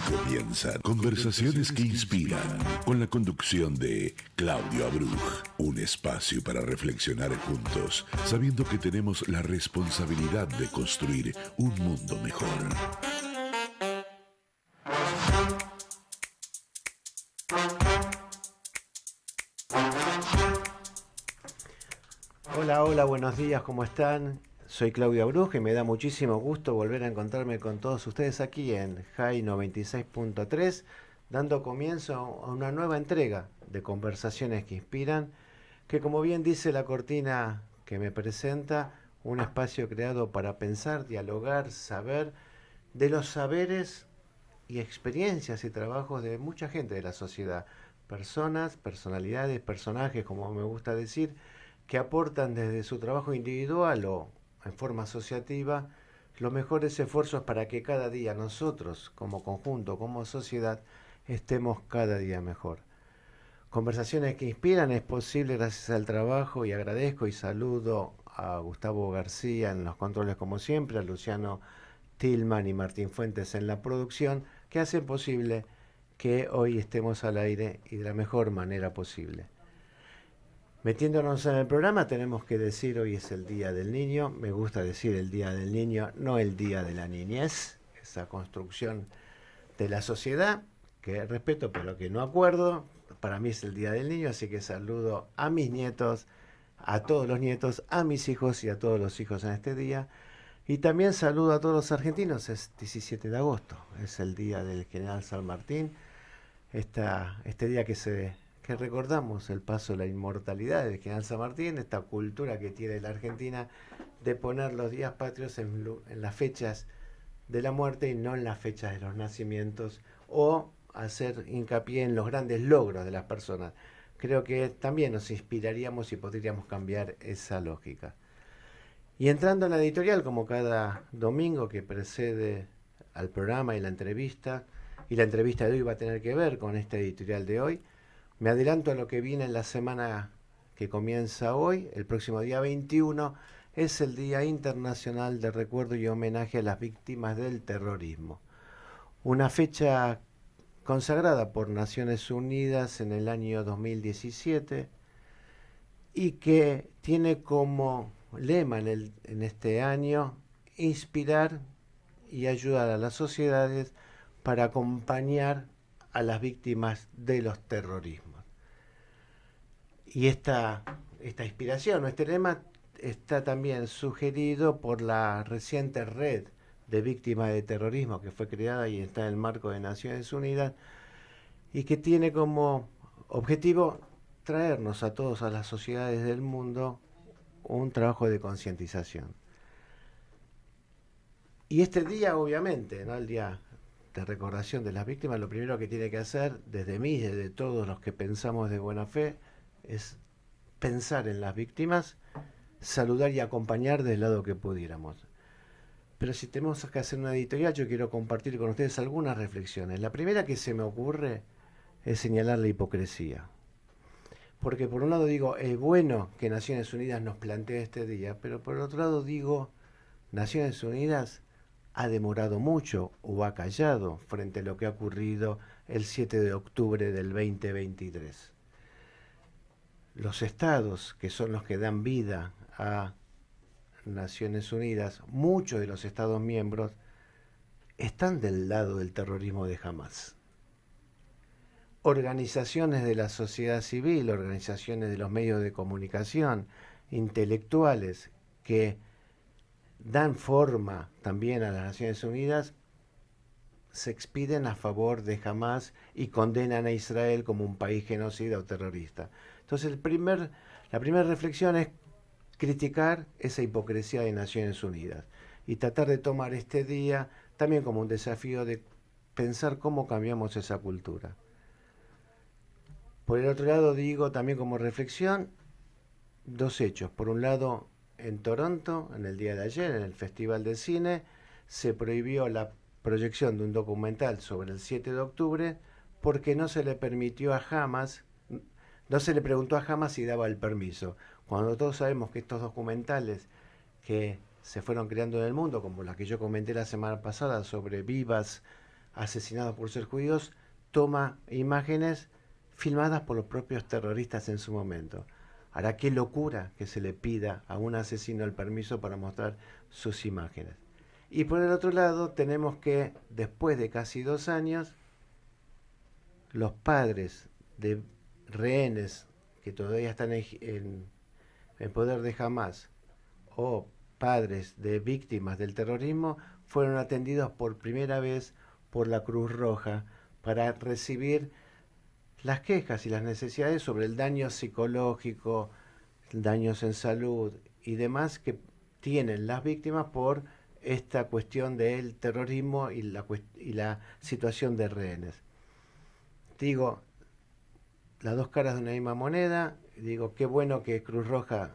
comienzan Conversaciones que Inspiran, con la conducción de Claudio Abruj. Un espacio para reflexionar juntos, sabiendo que tenemos la responsabilidad de construir un mundo mejor. Hola, hola, buenos días, ¿cómo están? Soy Claudio Abruj y me da muchísimo gusto volver a encontrarme con todos ustedes aquí en JAI 96.3, dando comienzo a una nueva entrega de Conversaciones que Inspiran, que como bien dice la cortina que me presenta, un espacio creado para pensar, dialogar, saber de los saberes y experiencias y trabajos de mucha gente de la sociedad, personas, personalidades, personajes, como me gusta decir, que aportan desde su trabajo individual o en forma asociativa los mejores esfuerzos para que cada día nosotros, como conjunto, como sociedad, estemos cada día mejor. Conversaciones que Inspiran es posible gracias al trabajo y agradezco y saludo a Gustavo García en los controles como siempre, a Luciano Tillman y Martín Fuentes en la producción, que hacen posible que hoy estemos al aire y de la mejor manera posible. Metiéndonos en el programa, tenemos que decir hoy es el Día del Niño. Me gusta decir el Día del Niño, no el Día de la Niñez. Esa construcción de la sociedad que respeto pero que no acuerdo. Para mí es el Día del Niño, así que saludo a mis nietos, a todos los nietos, a mis hijos y a todos los hijos en este día. Y también saludo a todos los argentinos. Es 17 de agosto, es el Día del General San Martín. Este día que recordamos el paso de la inmortalidad del general San Martín, esta cultura que tiene la Argentina de poner los días patrios en las fechas de la muerte y no en las fechas de los nacimientos, o hacer hincapié en los grandes logros de las personas. Creo que también nos inspiraríamos y podríamos cambiar esa lógica. Y entrando en la editorial, como cada domingo que precede al programa y la entrevista de hoy va a tener que ver con esta editorial de hoy, me adelanto a lo que viene en la semana que comienza hoy. El próximo día 21 es el Día Internacional de Recuerdo y Homenaje a las Víctimas del Terrorismo. Una fecha consagrada por Naciones Unidas en el año 2017 y que tiene como lema en este año inspirar y ayudar a las sociedades para acompañar a las víctimas de los terrorismos. Y esta inspiración, este lema está también sugerido por la reciente red de víctimas de terrorismo que fue creada y está en el marco de Naciones Unidas y que tiene como objetivo traernos a todos, a las sociedades del mundo, un trabajo de concientización. Y este día, obviamente, ¿no? El día de recordación de las víctimas, lo primero que tiene que hacer, desde mí, desde todos los que pensamos de buena fe, es pensar en las víctimas, saludar y acompañar del lado que pudiéramos. Pero si tenemos que hacer una editorial, yo quiero compartir con ustedes algunas reflexiones. La primera que se me ocurre es señalar la hipocresía. Porque por un lado digo, es bueno que Naciones Unidas nos plantee este día, pero por otro lado digo, Naciones Unidas ha demorado mucho o ha callado frente a lo que ha ocurrido el 7 de octubre del 2023. Los estados, que son los que dan vida a Naciones Unidas, muchos de los estados miembros, están del lado del terrorismo de Hamás. Organizaciones de la sociedad civil, organizaciones de los medios de comunicación, intelectuales que dan forma también a las Naciones Unidas, se expiden a favor de Hamás y condenan a Israel como un país genocida o terrorista. Entonces la primera reflexión es criticar esa hipocresía de Naciones Unidas y tratar de tomar este día también como un desafío de pensar cómo cambiamos esa cultura. Por el otro lado, digo también como reflexión dos hechos. Por un lado, en Toronto, en el día de ayer, en el Festival de Cine, se prohibió la proyección de un documental sobre el 7 de octubre porque no se le permitió a Hamás, no se le preguntó a Hamás si daba el permiso. Cuando todos sabemos que estos documentales que se fueron creando en el mundo, como la que yo comenté la semana pasada sobre Vivas asesinados por ser judíos, toma imágenes filmadas por los propios terroristas en su momento. Ahora, qué locura que se le pida a un asesino el permiso para mostrar sus imágenes. Y por el otro lado, tenemos que, después de casi 2 años, los padres de rehenes que todavía están en poder de Hamás, o padres de víctimas del terrorismo, fueron atendidos por primera vez por la Cruz Roja para recibir las quejas y las necesidades sobre el daño psicológico, daños en salud y demás que tienen las víctimas por esta cuestión del terrorismo y la situación de rehenes. Digo, las dos caras de una misma moneda. Digo, qué bueno que Cruz Roja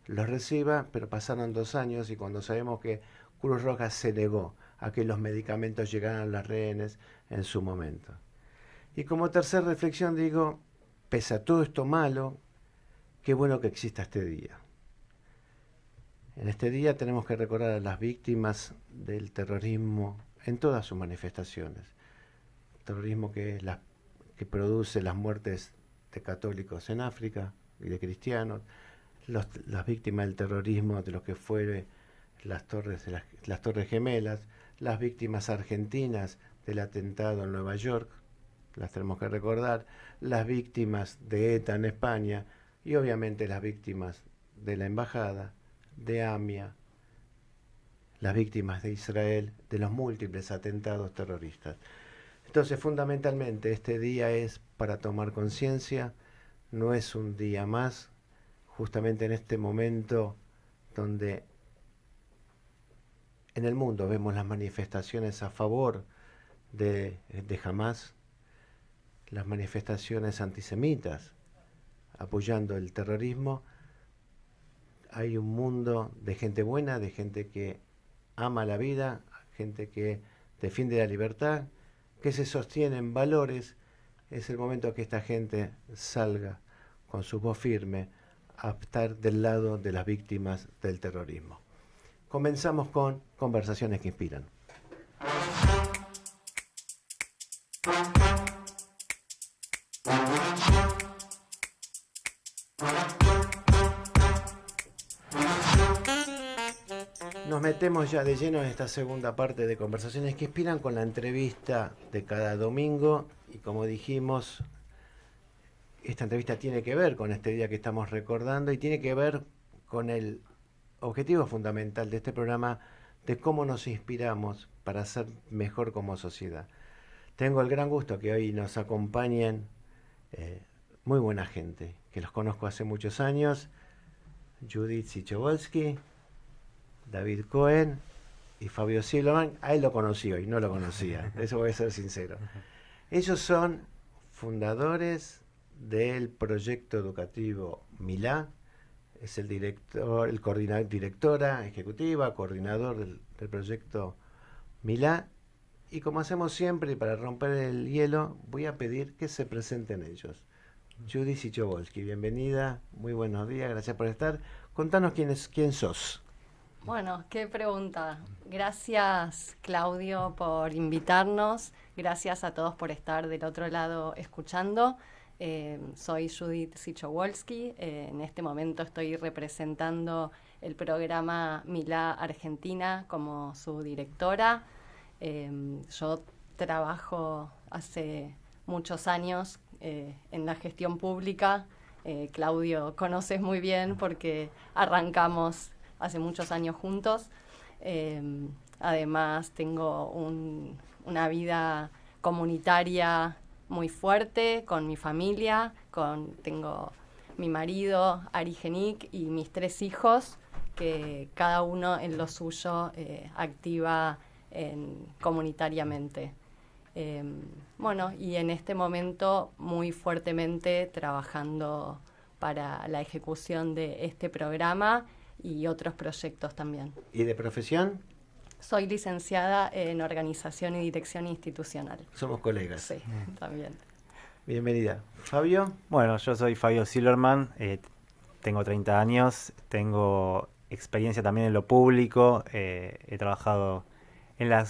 los reciba, pero pasaron 2 años y cuando sabemos que Cruz Roja se negó a que los medicamentos llegaran a las rehenes en su momento. Y como tercera reflexión digo, pese a todo esto malo, qué bueno que exista este día. En este día tenemos que recordar a las víctimas del terrorismo en todas sus manifestaciones. El terrorismo que produce las muertes de católicos en África y de cristianos, las víctimas del terrorismo de lo que fue las torres gemelas, las víctimas argentinas del atentado en Nueva York, las tenemos que recordar, las víctimas de ETA en España y obviamente las víctimas de la embajada, de AMIA, las víctimas de Israel, de los múltiples atentados terroristas. Entonces, fundamentalmente, este día es para tomar conciencia, no es un día más, justamente en este momento donde en el mundo vemos las manifestaciones a favor de Hamás, las manifestaciones antisemitas apoyando el terrorismo. Hay un mundo de gente buena, de gente que ama la vida, gente que defiende la libertad, que se sostiene en valores. Es el momento que esta gente salga con su voz firme a estar del lado de las víctimas del terrorismo. Comenzamos con Conversaciones que Inspiran. Nos metemos ya de lleno en esta segunda parte de Conversaciones que Inspiran con la entrevista de cada domingo y como dijimos, esta entrevista tiene que ver con este día que estamos recordando y tiene que ver con el objetivo fundamental de este programa de cómo nos inspiramos para ser mejor como sociedad. Tengo el gran gusto que hoy nos acompañen muy buena gente, que los conozco hace muchos años, Judith Sichowolski, David Cohen y Fabio Silverman. A él lo conocí hoy, no lo conocía, eso voy a ser sincero. Ellos son fundadores del proyecto educativo Milá, es el director, directora ejecutiva, coordinador del proyecto Milá, y como hacemos siempre, y para romper el hielo, voy a pedir que se presenten ellos. Judith Sichowolski, bienvenida, muy buenos días, gracias por estar. Contanos quién sos. Bueno, qué pregunta. Gracias, Claudio, por invitarnos. Gracias a todos por estar del otro lado escuchando. Soy Judith Sichowolski. En este momento estoy representando el programa Milá Argentina como su directora. Yo trabajo hace muchos años en la gestión pública. Claudio conoces muy bien porque arrancamos hace muchos años juntos. Además tengo una vida comunitaria muy fuerte con mi familia. Tengo mi marido, Ari Genik, y mis 3 hijos, que cada uno en lo suyo activa comunitariamente. Bueno, y en este momento muy fuertemente trabajando para la ejecución de este programa y otros proyectos también. ¿Y de profesión? Soy licenciada en Organización y Dirección Institucional. Somos colegas. Sí, también. Bienvenida. ¿Fabio? Bueno, yo soy Fabio Silverman, tengo 30 años, tengo experiencia también en lo público, he trabajado en las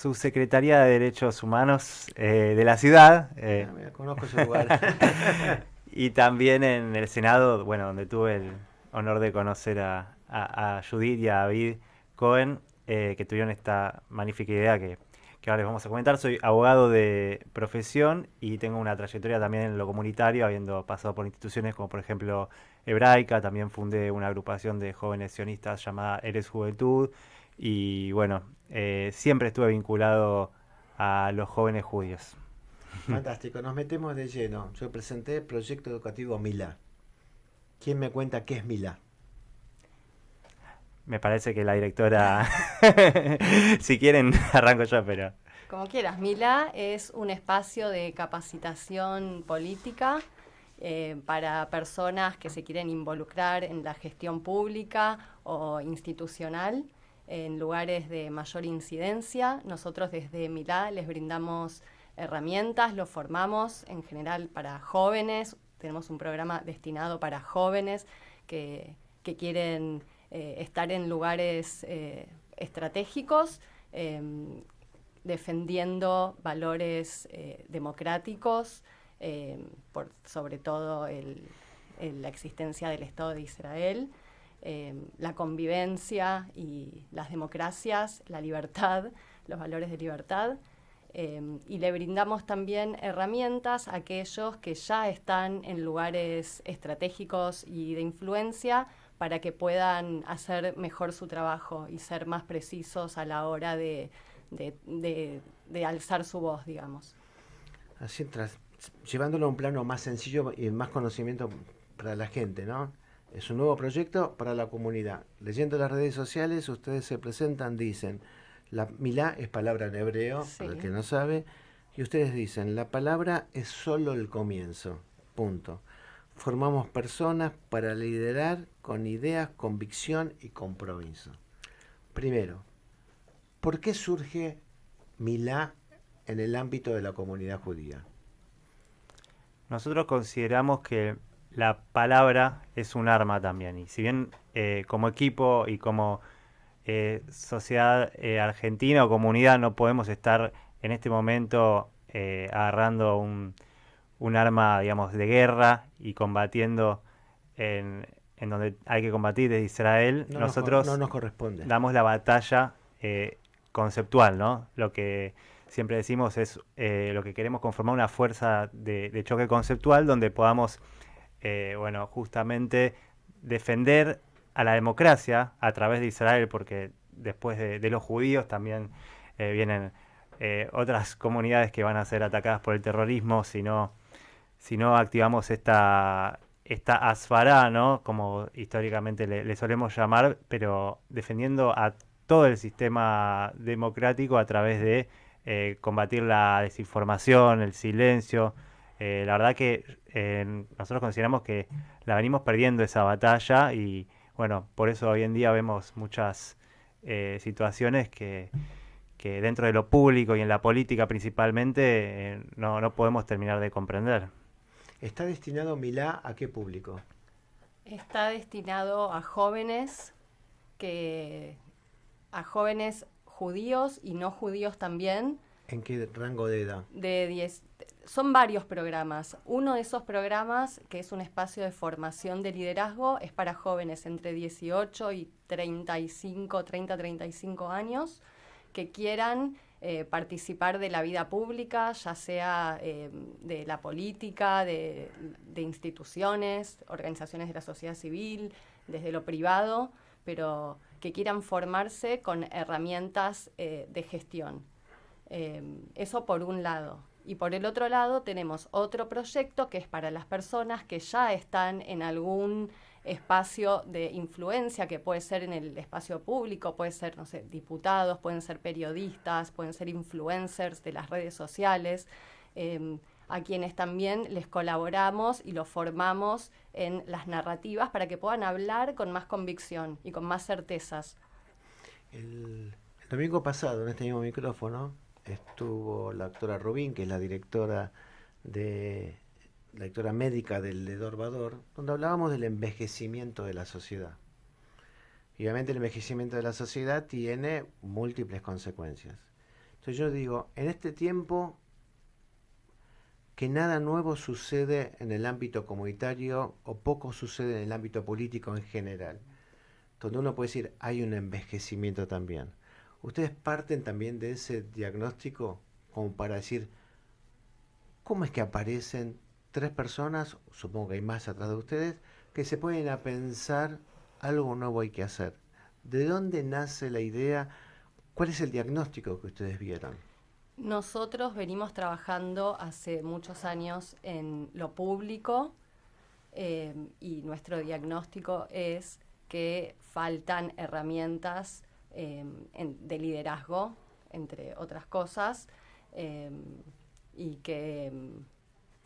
subsecretaría de Derechos Humanos de la ciudad. Mira, conozco ese lugar. Y también en el Senado, bueno, donde tuve el honor de conocer a Judith y a David Cohen, que tuvieron esta magnífica idea que ahora les vamos a comentar. Soy abogado de profesión y tengo una trayectoria también en lo comunitario, habiendo pasado por instituciones como por ejemplo Hebraica. También fundé una agrupación de jóvenes sionistas llamada Eres Juventud y bueno, siempre estuve vinculado a los jóvenes judíos. Fantástico, nos metemos de lleno. Yo presenté el proyecto educativo Milá. ¿Quién me cuenta qué es Milá? Me parece que la directora, si quieren, arranco yo, pero... Como quieras, Milá es un espacio de capacitación política para personas que se quieren involucrar en la gestión pública o institucional en lugares de mayor incidencia. Nosotros desde Milá les brindamos herramientas, los formamos en general para jóvenes. Tenemos un programa destinado para jóvenes que quieren estar en lugares estratégicos, defendiendo valores democráticos, sobre todo la existencia del Estado de Israel, la convivencia y las democracias, la libertad, los valores de libertad. Y le brindamos también herramientas a aquellos que ya están en lugares estratégicos y de influencia para que puedan hacer mejor su trabajo y ser más precisos a la hora de alzar su voz, digamos. Así, llevándolo a un plano más sencillo y más conocimiento para la gente, ¿no? Es un nuevo proyecto para la comunidad. Leyendo las redes sociales, ustedes se presentan, dicen, la Milá es palabra en hebreo, Sí. para el que no sabe, y ustedes dicen, la palabra es solo el comienzo, punto. Formamos personas para liderar con ideas, convicción y compromiso. Primero, ¿por qué surge Milá en el ámbito de la comunidad judía? Nosotros consideramos que la palabra es un arma también. Y si bien como equipo y como sociedad argentina o comunidad no podemos estar en este momento agarrando un arma, digamos, de guerra y combatiendo en donde hay que combatir desde Israel, nosotros no nos corresponde. damos la batalla conceptual, ¿no? Lo que siempre decimos es lo que queremos conformar una fuerza de choque conceptual donde podamos, bueno, justamente defender a la democracia a través de Israel, porque después de los judíos también vienen otras comunidades que van a ser atacadas por el terrorismo si no activamos esta asfará, ¿no? Como históricamente le solemos llamar, pero defendiendo a todo el sistema democrático a través de combatir la desinformación, el silencio. La verdad que nosotros consideramos que la venimos perdiendo esa batalla y bueno, por eso hoy en día vemos muchas situaciones que dentro de lo público y en la política principalmente no podemos terminar de comprender. ¿Está destinado Milá a qué público? Está destinado a jóvenes judíos y no judíos también. ¿En qué rango de edad? Son varios programas. Uno de esos programas, que es un espacio de formación de liderazgo, es para jóvenes entre 18 y 35 años que quieran participar de la vida pública, ya sea de la política, de instituciones, organizaciones de la sociedad civil, desde lo privado, pero que quieran formarse con herramientas de gestión. Eso por un lado. Y por el otro lado tenemos otro proyecto que es para las personas que ya están en algún espacio de influencia, que puede ser en el espacio público, puede ser, no sé, diputados, pueden ser periodistas, pueden ser influencers de las redes sociales, a quienes también les colaboramos y los formamos en las narrativas para que puedan hablar con más convicción y con más certezas. El domingo pasado, en este mismo micrófono, estuvo la doctora Rubín, que es la directora médica del Ledor Vador, donde hablábamos del envejecimiento de la sociedad. Y obviamente el envejecimiento de la sociedad tiene múltiples consecuencias. Entonces yo digo, en este tiempo que nada nuevo sucede en el ámbito comunitario o poco sucede en el ámbito político en general, donde uno puede decir hay un envejecimiento también. ¿Ustedes parten también de ese diagnóstico como para decir cómo es que aparecen tres personas, supongo que hay más atrás de ustedes, que se ponen a pensar algo nuevo hay que hacer? ¿De dónde nace la idea? ¿Cuál es el diagnóstico que ustedes vieron? Nosotros venimos trabajando hace muchos años en lo público y nuestro diagnóstico es que faltan herramientas de liderazgo, entre otras cosas, y que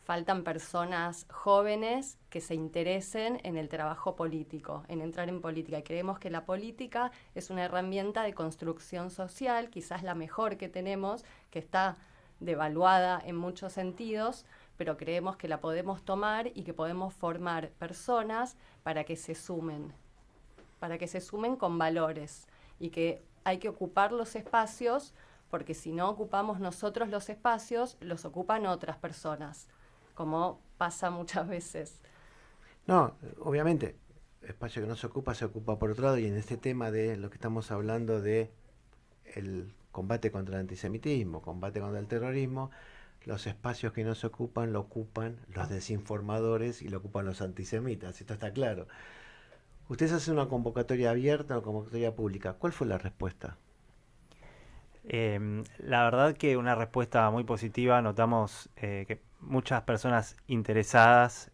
faltan personas jóvenes que se interesen en el trabajo político, en entrar en política. Y creemos que la política es una herramienta de construcción social, quizás la mejor que tenemos, que está devaluada en muchos sentidos, pero creemos que la podemos tomar y que podemos formar personas para que se sumen con valores, y que hay que ocupar los espacios, porque si no ocupamos nosotros los espacios, los ocupan otras personas, como pasa muchas veces. No, obviamente, espacio que no se ocupa por otro lado, y en este tema de lo que estamos hablando de el combate contra el antisemitismo, combate contra el terrorismo, los espacios que no se ocupan lo ocupan los desinformadores y lo ocupan los antisemitas, esto está claro. Ustedes hacen una convocatoria abierta, una convocatoria pública. ¿Cuál fue la respuesta? La verdad que una respuesta muy positiva. Notamos que muchas personas interesadas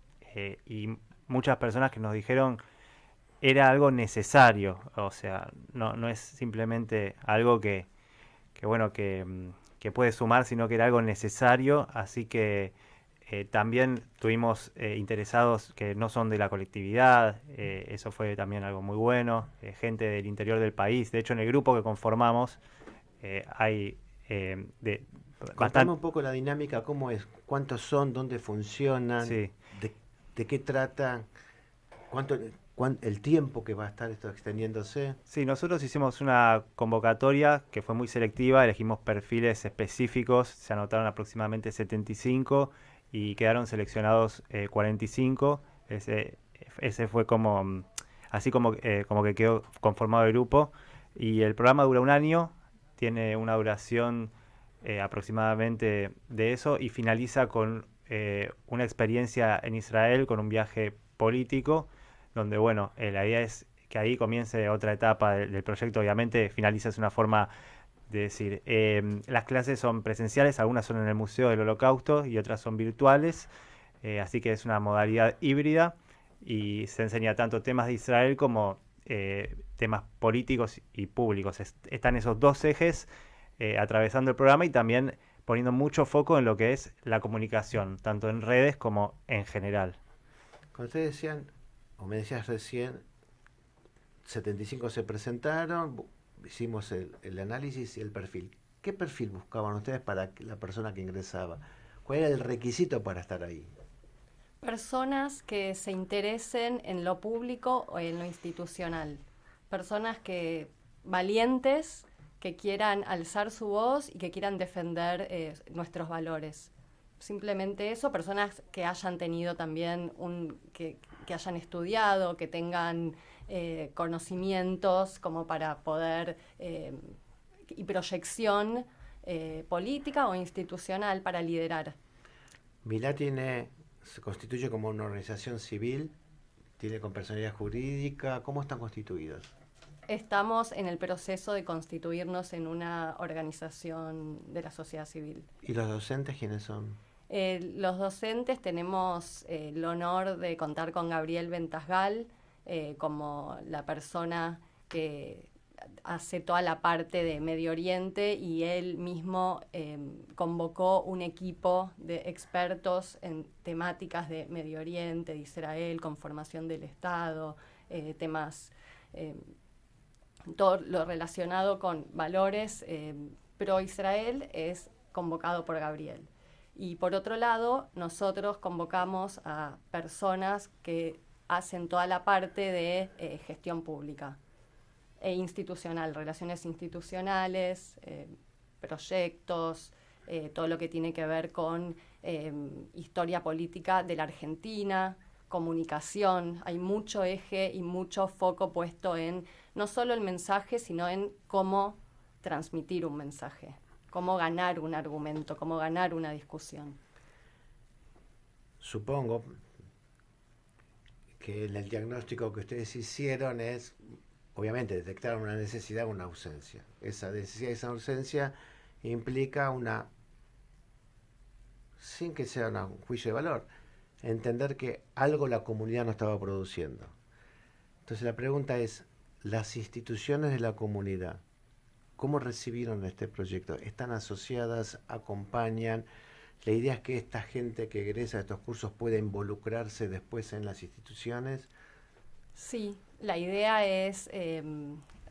y muchas personas que nos dijeron era algo necesario. O sea, no es simplemente algo que puede sumar, sino que era algo necesario. Así que también tuvimos interesados que no son de la colectividad, eso fue también algo muy bueno, gente del interior del país. De hecho, en el grupo que conformamos hay Contame un poco la dinámica, cómo es, cuántos son, dónde funcionan, sí. de qué tratan, el tiempo que va a estar esto extendiéndose. Sí, nosotros hicimos una convocatoria que fue muy selectiva, elegimos perfiles específicos, se anotaron aproximadamente 75 y quedaron seleccionados 45. Ese fue como, así como que quedó conformado el grupo. Y el programa dura un año, tiene una duración aproximadamente de eso, y finaliza con una experiencia en Israel, con un viaje político, donde, bueno, la idea es que ahí comience otra etapa del proyecto. Obviamente finaliza de una forma de decir, las clases son presenciales, algunas son en el Museo del Holocausto y otras son virtuales, así que es una modalidad híbrida y se enseña tanto temas de Israel como temas políticos y públicos. Están esos dos ejes atravesando el programa y también poniendo mucho foco en lo que es la comunicación, tanto en redes como en general. Cuando ustedes decían, o me decías recién, 75 se presentaron, hicimos el análisis y el perfil. ¿Qué perfil buscaban ustedes para la persona que ingresaba? ¿Cuál era el requisito para estar ahí? Personas que se interesen en lo público o en lo institucional. Personas valientes, que quieran alzar su voz y que quieran defender nuestros valores. Simplemente eso. Personas que hayan tenido también que hayan estudiado, que tengan conocimientos como para poder y proyección política o institucional para liderar. Milá se constituye como una organización civil, tiene con personalidad jurídica. ¿Cómo están constituidos? Estamos en el proceso de constituirnos en una organización de la sociedad civil. ¿Y los docentes quiénes son? Los docentes tenemos el honor de contar con Gabriel Ventasgal como la persona que hace toda la parte de Medio Oriente, y él mismo convocó un equipo de expertos en temáticas de Medio Oriente, de Israel, conformación del Estado, temas, todo lo relacionado con valores pro-Israel es convocado por Gabriel. Y por otro lado, nosotros convocamos a personas que hacen toda la parte de gestión pública e institucional, relaciones institucionales, proyectos, todo lo que tiene que ver con historia política de la Argentina, comunicación. Hay mucho eje y mucho foco puesto en no solo el mensaje, sino en cómo transmitir un mensaje, cómo ganar un argumento, cómo ganar una discusión. Supongo que el diagnóstico que ustedes hicieron es, obviamente, detectar una necesidad o una ausencia. Esa necesidad y esa ausencia implica una, sin que sea un juicio de valor, entender que algo la comunidad no estaba produciendo. Entonces la pregunta es, las instituciones de la comunidad, ¿cómo recibieron este proyecto? ¿Están asociadas? ¿Acompañan? La idea es que esta gente que egresa de estos cursos pueda involucrarse después en las instituciones. Sí, la idea es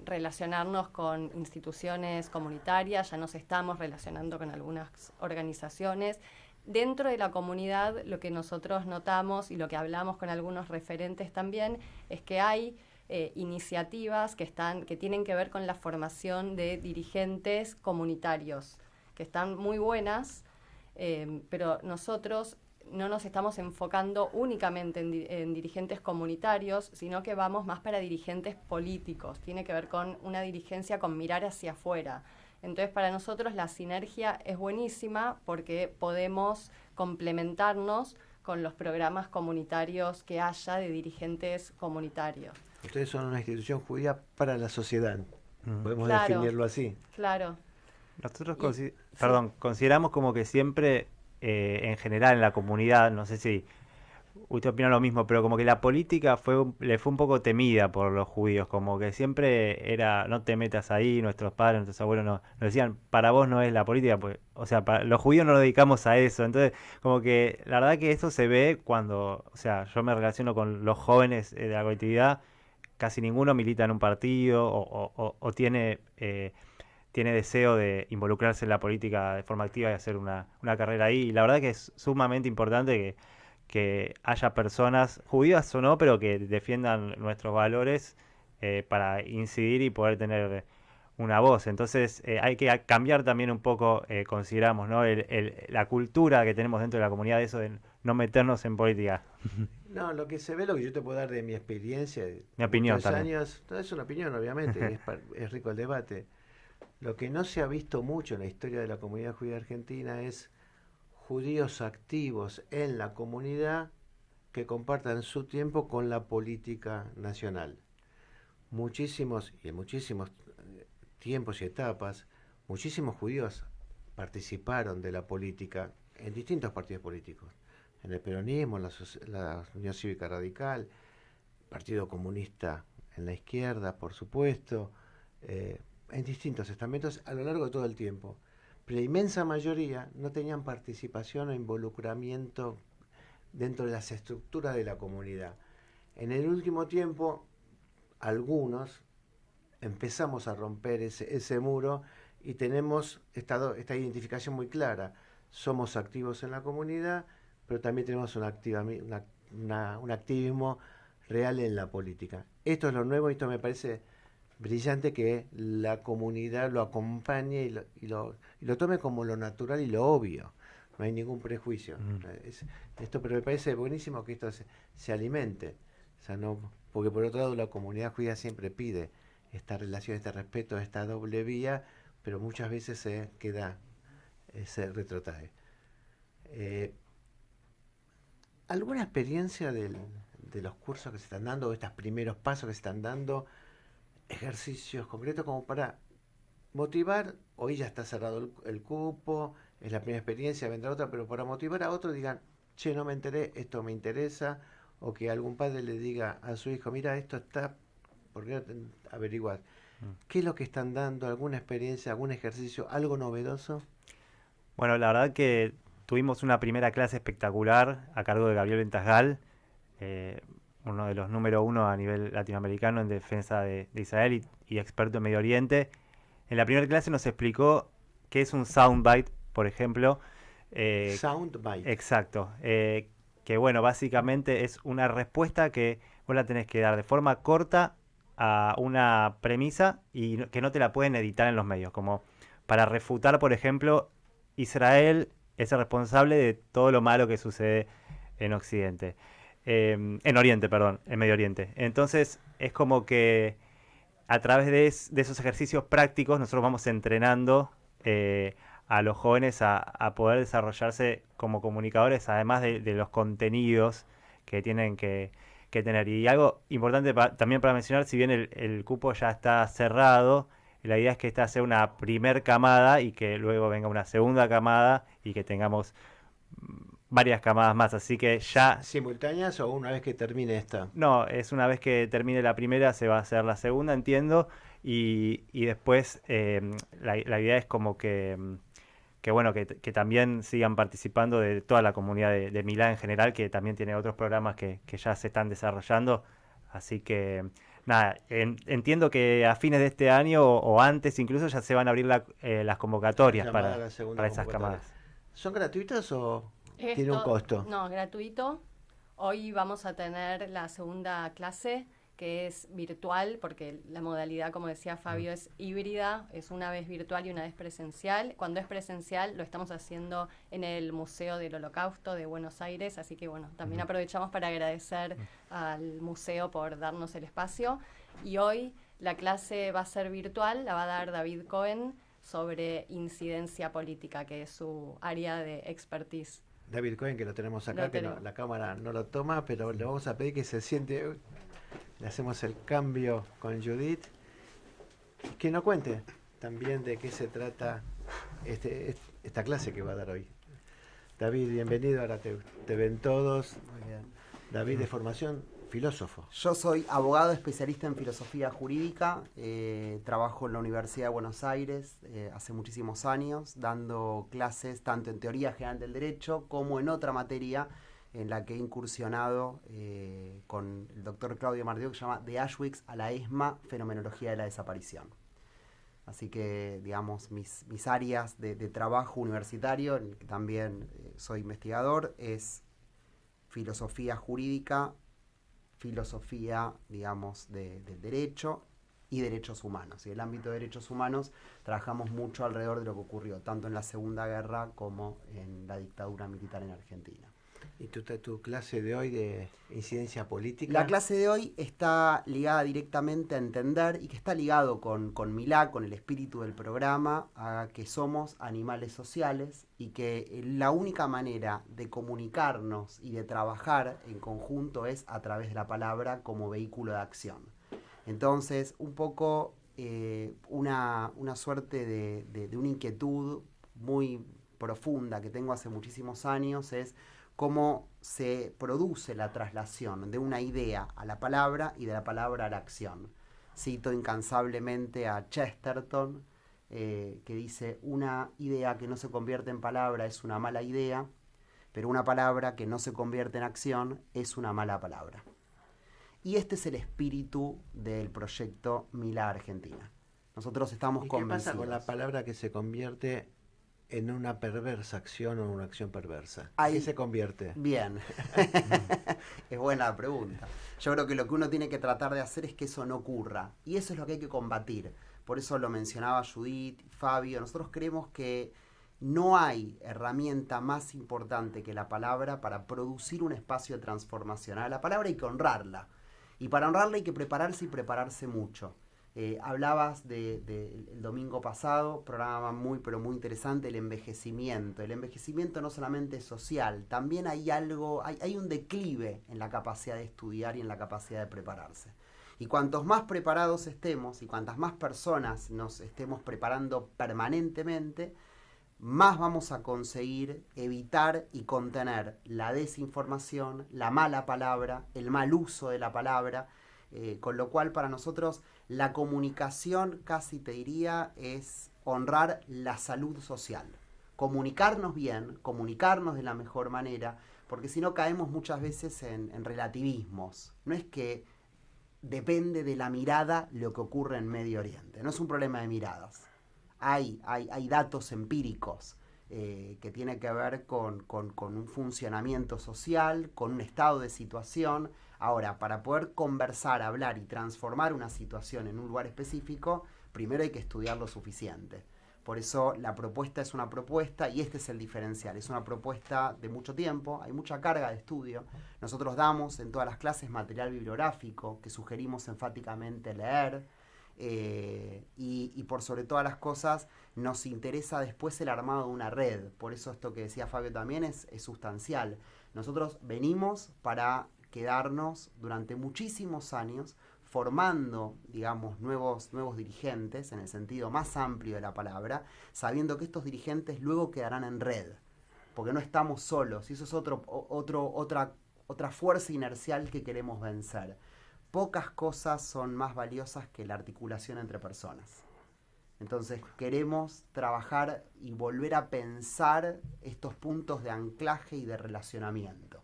relacionarnos con instituciones comunitarias, ya nos estamos relacionando con algunas organizaciones. Dentro de la comunidad, lo que nosotros notamos y lo que hablamos con algunos referentes también es que hay iniciativas que tienen que ver con la formación de dirigentes comunitarios, que están muy buenas, pero nosotros no nos estamos enfocando únicamente en dirigentes comunitarios, sino que vamos más para dirigentes políticos. Tiene que ver con una dirigencia con mirar hacia afuera. Entonces, para nosotros la sinergia es buenísima porque podemos complementarnos con los programas comunitarios que haya de dirigentes comunitarios. Ustedes son una institución judía para la sociedad. Podemos Claro, definirlo así. Claro. Nosotros Sí. consideramos como que siempre, en general, en la comunidad, no sé si usted opina lo mismo, pero como que la política le fue un poco temida por los judíos, como que siempre era, no te metas ahí, nuestros padres, nuestros abuelos nos decían, para vos no es la política, pues, o sea, los judíos no nos dedicamos a eso, entonces como que la verdad que esto se ve cuando, o sea, yo me relaciono con los jóvenes de la colectividad, casi ninguno milita en un partido o tiene deseo de involucrarse en la política de forma activa y hacer una carrera ahí. Y la verdad que es sumamente importante que haya personas, judías o no, pero que defiendan nuestros valores para incidir y poder tener una voz. Entonces hay que cambiar también un poco, consideramos, ¿no? La cultura que tenemos dentro de la comunidad, eso de no meternos en política. No, lo que se ve, lo que yo te puedo dar de mi experiencia, de Mi opinión muchos también. años, no, es una opinión, obviamente, es rico el debate. Lo que no se ha visto mucho en la historia de la comunidad judía argentina es judíos activos en la comunidad que compartan su tiempo con la política nacional. Muchísimos, y en muchísimos tiempos y etapas, muchísimos judíos participaron de la política en distintos partidos políticos. En el peronismo, en la Unión Cívica Radical, Partido Comunista en la izquierda, por supuesto, en distintos estamentos a lo largo de todo el tiempo. Pero la inmensa mayoría no tenían participación o involucramiento dentro de las estructuras de la comunidad. En el último tiempo, algunos empezamos a romper ese muro y tenemos esta identificación muy clara. Somos activos en la comunidad, pero también tenemos un activismo real en la política. Esto es lo nuevo y esto me parece brillante, que la comunidad lo acompañe y lo tome como lo natural y lo obvio. No hay ningún prejuicio. Pero me parece buenísimo que esto se alimente. O sea, porque por otro lado la comunidad judía siempre pide esta relación, este respeto, esta doble vía, pero muchas veces se retrotrae. ¿Alguna experiencia de los cursos que se están dando, o estos primeros pasos que se están dando, ejercicios concretos como para motivar? Hoy ya está cerrado el cupo, es la primera experiencia, vendrá otra, pero para motivar a otros, digan, che, no me enteré, esto me interesa, o que algún padre le diga a su hijo, mira, esto está, ¿por qué no averiguar? ¿Qué es lo que están dando? ¿Alguna experiencia, algún ejercicio, algo novedoso? Bueno, la verdad que tuvimos una primera clase espectacular a cargo de Gabriel Ventasgal, uno de los número uno a nivel latinoamericano en defensa de Israel y experto en Medio Oriente. En la primera clase nos explicó qué es un soundbite, por ejemplo. Soundbite. Exacto. Que bueno, básicamente es una respuesta que vos la tenés que dar de forma corta a una premisa y que no te la pueden editar en los medios. Como para refutar, por ejemplo, Israel es el responsable de todo lo malo que sucede en Occidente. En Oriente, perdón, en Medio Oriente. Entonces, es como que a través de esos ejercicios prácticos nosotros vamos entrenando a los jóvenes a poder desarrollarse como comunicadores, además de los contenidos que tienen que tener. Y algo importante también para mencionar, si bien el cupo ya está cerrado, la idea es que esta sea una primer camada y que luego venga una segunda camada y que tengamos varias camadas más, así que ya... ¿Simultáneas o una vez que termine esta? No, es una vez que termine la primera se va a hacer la segunda, entiendo, y después la idea es como que bueno, que también sigan participando de toda la comunidad de Milá en general, que también tiene otros programas que ya se están desarrollando, así que... Nada, entiendo que a fines de este año o antes incluso ya se van a abrir las convocatorias para esas camadas. ¿Son gratuitas o Esto, tiene un costo? No, gratuito. Hoy vamos a tener la segunda clase, que es virtual, porque la modalidad, como decía Fabio, es híbrida, es una vez virtual y una vez presencial. Cuando es presencial lo estamos haciendo en el Museo del Holocausto de Buenos Aires, así que bueno, también aprovechamos para agradecer al museo por darnos el espacio. Y hoy la clase va a ser virtual, la va a dar David Cohen sobre incidencia política, que es su área de expertise. David Cohen, que lo tenemos acá, que no, la cámara no lo toma, pero le vamos a pedir que se siente. Le hacemos el cambio con Judith. Que nos cuente también de qué se trata esta clase que va a dar hoy. David, bienvenido. Ahora te ven todos. Muy bien. David, de formación, filósofo. Yo soy abogado especialista en filosofía jurídica. Trabajo en la Universidad de Buenos Aires hace muchísimos años, dando clases tanto en teoría general del derecho como en otra materia en la que he incursionado con el doctor Claudio Mardió, que se llama De Auschwitz a la ESMA, Fenomenología de la Desaparición. Así que, digamos, mis áreas de trabajo universitario, en el que también soy investigador, es filosofía jurídica, filosofía, digamos, del derecho y derechos humanos. Y en el ámbito de derechos humanos trabajamos mucho alrededor de lo que ocurrió, tanto en la Segunda Guerra como en la dictadura militar en Argentina. ¿Y tu clase de hoy de incidencia política? La clase de hoy está ligada directamente a entender, y que está ligado con Milá, con el espíritu del programa, a que somos animales sociales y que la única manera de comunicarnos y de trabajar en conjunto es a través de la palabra como vehículo de acción. Entonces, un poco una suerte de una inquietud muy profunda que tengo hace muchísimos años es cómo se produce la traslación de una idea a la palabra y de la palabra a la acción. Cito incansablemente a Chesterton, que dice: una idea que no se convierte en palabra es una mala idea, pero una palabra que no se convierte en acción es una mala palabra. Y este es el espíritu del proyecto Milá Argentina. Nosotros estamos convencidos. ¿Qué pasa con la palabra que se convierte en una perversa acción o una acción perversa? Ahí, ¿qué se convierte? Bien. Es buena la pregunta. Yo creo que lo que uno tiene que tratar de hacer es que eso no ocurra. Y eso es lo que hay que combatir. Por eso lo mencionaba Judith, Fabio. Nosotros creemos que no hay herramienta más importante que la palabra para producir un espacio transformacional. La palabra hay que honrarla. Y para honrarla hay que prepararse y prepararse mucho. Hablabas el domingo pasado, programa muy pero muy interesante, el envejecimiento. El envejecimiento no solamente es social, también hay un declive en la capacidad de estudiar y en la capacidad de prepararse. Y cuantos más preparados estemos y cuantas más personas nos estemos preparando permanentemente, más vamos a conseguir evitar y contener la desinformación, la mala palabra, el mal uso de la palabra. Con lo cual, para nosotros, la comunicación, casi te diría, es honrar la salud social. Comunicarnos bien, comunicarnos de la mejor manera, porque si no caemos muchas veces en relativismos. No es que depende de la mirada lo que ocurre en Medio Oriente. No es un problema de miradas. Hay datos empíricos que tienen que ver con un funcionamiento social, con un estado de situación. Ahora, para poder conversar, hablar y transformar una situación en un lugar específico, primero hay que estudiar lo suficiente. Por eso la propuesta es una propuesta y este es el diferencial. Es una propuesta de mucho tiempo, hay mucha carga de estudio. Nosotros damos en todas las clases material bibliográfico que sugerimos enfáticamente leer. Y por sobre todas las cosas nos interesa después el armado de una red. Por eso esto que decía Fabio también es sustancial. Nosotros venimos para quedarnos durante muchísimos años formando, digamos, nuevos dirigentes en el sentido más amplio de la palabra, sabiendo que estos dirigentes luego quedarán en red, porque no estamos solos, y eso es otra fuerza inercial que queremos vencer. Pocas cosas son más valiosas que la articulación entre personas. Entonces queremos trabajar y volver a pensar estos puntos de anclaje y de relacionamiento.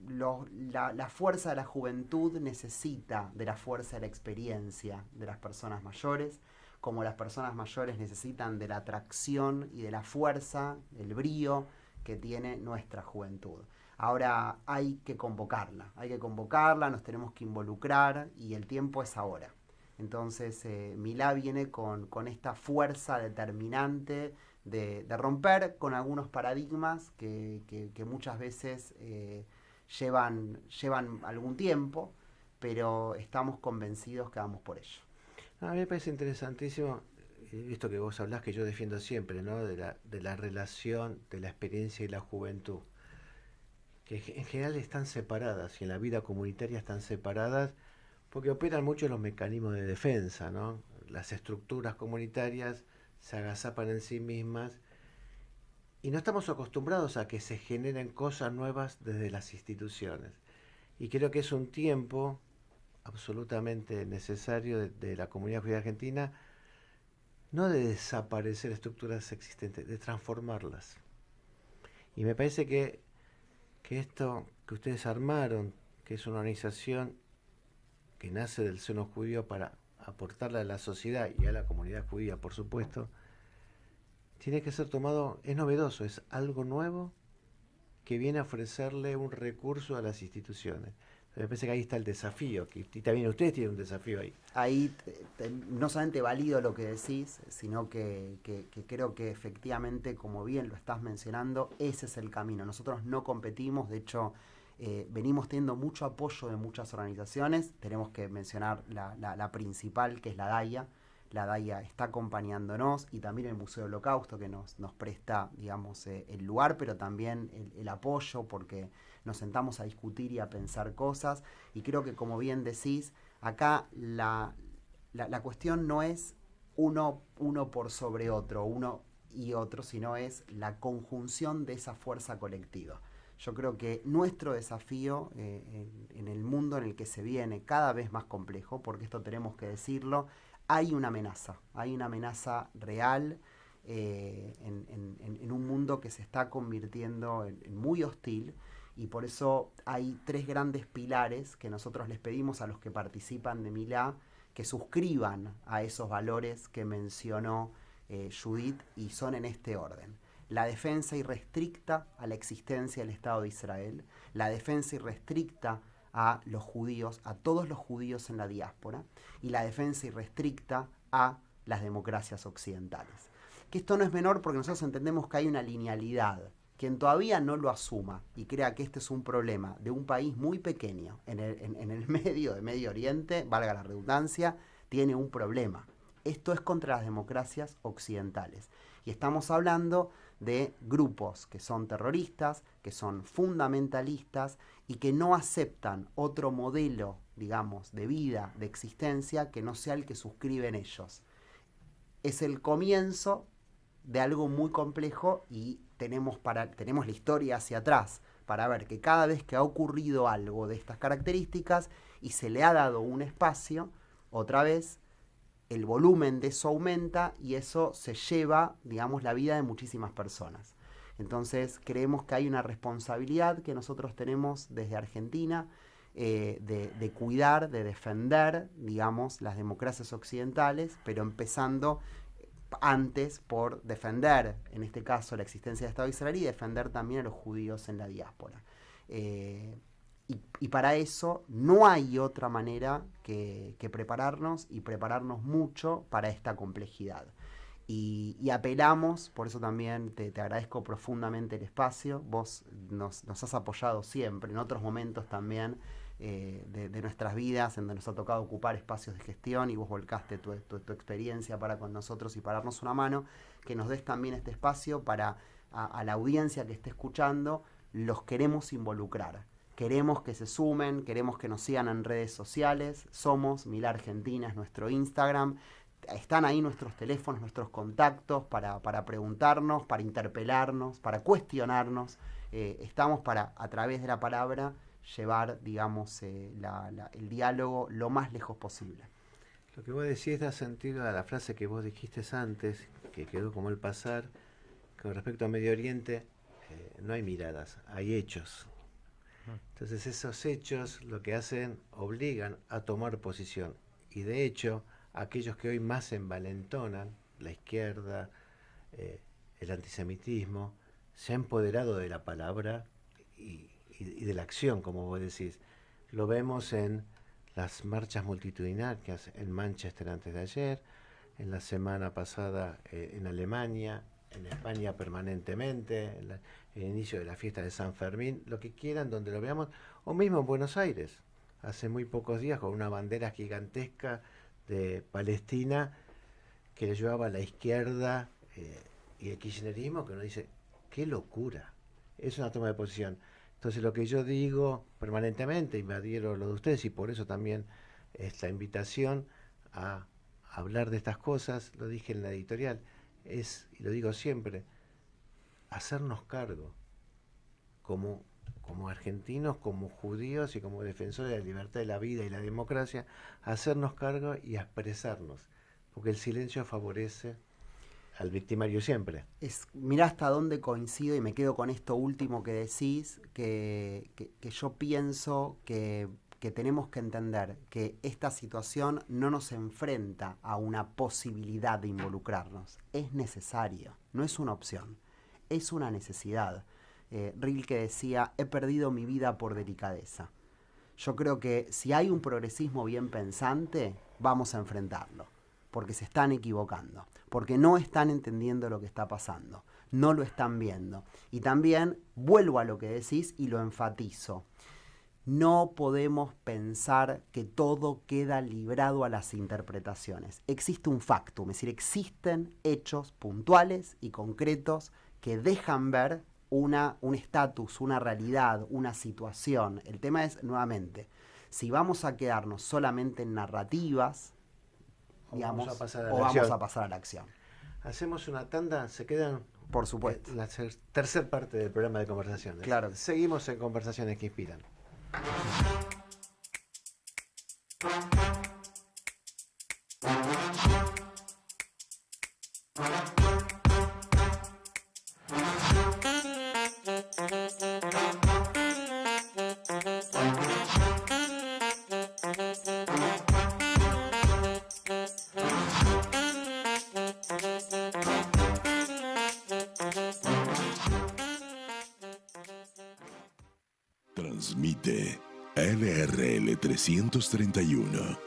La fuerza de la juventud necesita de la fuerza de la experiencia de las personas mayores, como las personas mayores necesitan de la atracción y de la fuerza, el brío que tiene nuestra juventud. Ahora hay que convocarla, nos tenemos que involucrar y el tiempo es ahora. Entonces Milá viene con esta fuerza determinante de romper con algunos paradigmas que muchas veces llevan algún tiempo, pero estamos convencidos que vamos por ello. A mí me parece interesantísimo esto que vos hablás, que yo defiendo siempre, ¿no? De la relación de la experiencia y la juventud, que en general están separadas y en la vida comunitaria están separadas porque operan mucho los mecanismos de defensa, ¿no? Las estructuras comunitarias se agazapan en sí mismas y no estamos acostumbrados a que se generen cosas nuevas desde las instituciones. Y creo que es un tiempo absolutamente necesario de la comunidad judía argentina, no de desaparecer estructuras existentes, de transformarlas. Y me parece que esto que ustedes armaron, que es una organización que nace del seno judío para aportarle a la sociedad y a la comunidad judía, por supuesto, tiene que ser tomado, es novedoso, es algo nuevo que viene a ofrecerle un recurso a las instituciones. Me parece que ahí está el desafío, y también ustedes tienen un desafío ahí. Ahí no solamente valido lo que decís, sino que creo que efectivamente, como bien lo estás mencionando, ese es el camino. Nosotros no competimos, de hecho, venimos teniendo mucho apoyo de muchas organizaciones. Tenemos que mencionar la principal, que es la DAIA. La DAIA está acompañándonos y también el Museo del Holocausto, que nos presta, digamos, el lugar, pero también el apoyo, porque nos sentamos a discutir y a pensar cosas. Y creo que, como bien decís, acá la cuestión no es uno por sobre otro, uno y otro, sino es la conjunción de esa fuerza colectiva. Yo creo que nuestro desafío en el mundo en el que se viene cada vez más complejo, porque esto tenemos que decirlo, hay una amenaza real en un mundo que se está convirtiendo en muy hostil, y por eso hay 3 grandes pilares que nosotros les pedimos a los que participan de Milá que suscriban a esos valores que mencionó Judith, y son en este orden: la defensa irrestricta a la existencia del Estado de Israel, la defensa irrestricta a los judíos, a todos los judíos en la diáspora, y la defensa irrestricta a las democracias occidentales. Que esto no es menor, porque nosotros entendemos que hay una linealidad. Quien todavía no lo asuma y crea que este es un problema de un país muy pequeño en el medio de Medio Oriente, valga la redundancia, tiene un problema. Esto es contra las democracias occidentales. Y estamos hablando de grupos que son terroristas, que son fundamentalistas y que no aceptan otro modelo, digamos, de vida, de existencia, que no sea el que suscriben ellos. Es el comienzo de algo muy complejo, y tenemos la historia hacia atrás para ver que cada vez que ha ocurrido algo de estas características y se le ha dado un espacio, otra vez el volumen de eso aumenta y eso se lleva, digamos, la vida de muchísimas personas. Entonces creemos que hay una responsabilidad que nosotros tenemos desde Argentina de cuidar, de defender, digamos, las democracias occidentales, pero empezando antes por defender, en este caso, la existencia del Estado de Israel, y defender también a los judíos en la diáspora. Y para eso no hay otra manera que prepararnos y prepararnos mucho para esta complejidad. Y apelamos, por eso también te agradezco profundamente el espacio. Vos nos has apoyado siempre, en otros momentos también de nuestras vidas, en donde nos ha tocado ocupar espacios de gestión y vos volcaste tu experiencia para con nosotros y para darnos una mano, que nos des también este espacio para a la audiencia que esté escuchando, los queremos involucrar. Queremos que se sumen, queremos que nos sigan en redes sociales. Somos Milá Argentina, es nuestro Instagram. Están ahí nuestros teléfonos, nuestros contactos para preguntarnos, para interpelarnos, para cuestionarnos. Estamos para, a través de la palabra, llevar, digamos, el diálogo lo más lejos posible. Lo que vos decís da sentido a la frase que vos dijiste antes, que quedó como el pasar. Con respecto a Medio Oriente, no hay miradas, hay hechos. Entonces esos hechos lo que hacen, obligan a tomar posición. Y de hecho, aquellos que hoy más envalentonan, la izquierda, el antisemitismo, se ha empoderado de la palabra y de la acción, como vos decís. Lo vemos en las marchas multitudinarias en Manchester antes de ayer, en la semana pasada en Alemania, en España permanentemente, el inicio de la fiesta de San Fermín, lo que quieran, donde lo veamos, o mismo en Buenos Aires, hace muy pocos días, con una bandera gigantesca de Palestina que le llevaba a la izquierda y el kirchnerismo, que uno dice, ¡qué locura! Es una toma de posición. Entonces lo que yo digo permanentemente, y me adhiero a lo de ustedes, y por eso también esta invitación a hablar de estas cosas, lo dije en la editorial, es, y lo digo siempre, hacernos cargo como argentinos, como judíos y como defensores de la libertad de la vida y la democracia, hacernos cargo y expresarnos, porque el silencio favorece al victimario siempre. Mirá hasta dónde coincido, y me quedo con esto último que decís, que yo pienso que tenemos que entender que esta situación no nos enfrenta a una posibilidad de involucrarnos. Es necesario, no es una opción, es una necesidad. Rilke decía, he perdido mi vida por delicadeza. Yo creo que si hay un progresismo bien pensante, vamos a enfrentarlo, porque se están equivocando, porque no están entendiendo lo que está pasando, no lo están viendo. Y también vuelvo a lo que decís y lo enfatizo. No podemos pensar que todo queda librado a las interpretaciones. Existe un factum, es decir, existen hechos puntuales y concretos que dejan ver un estatus, una realidad, una situación. El tema es, nuevamente, si vamos a quedarnos solamente en narrativas, digamos, vamos a pasar a la acción. Hacemos una tanda, se quedan... Por supuesto. La tercera parte del programa de conversaciones. Claro. Seguimos en Conversaciones que Inspiran. Transmite LRL 331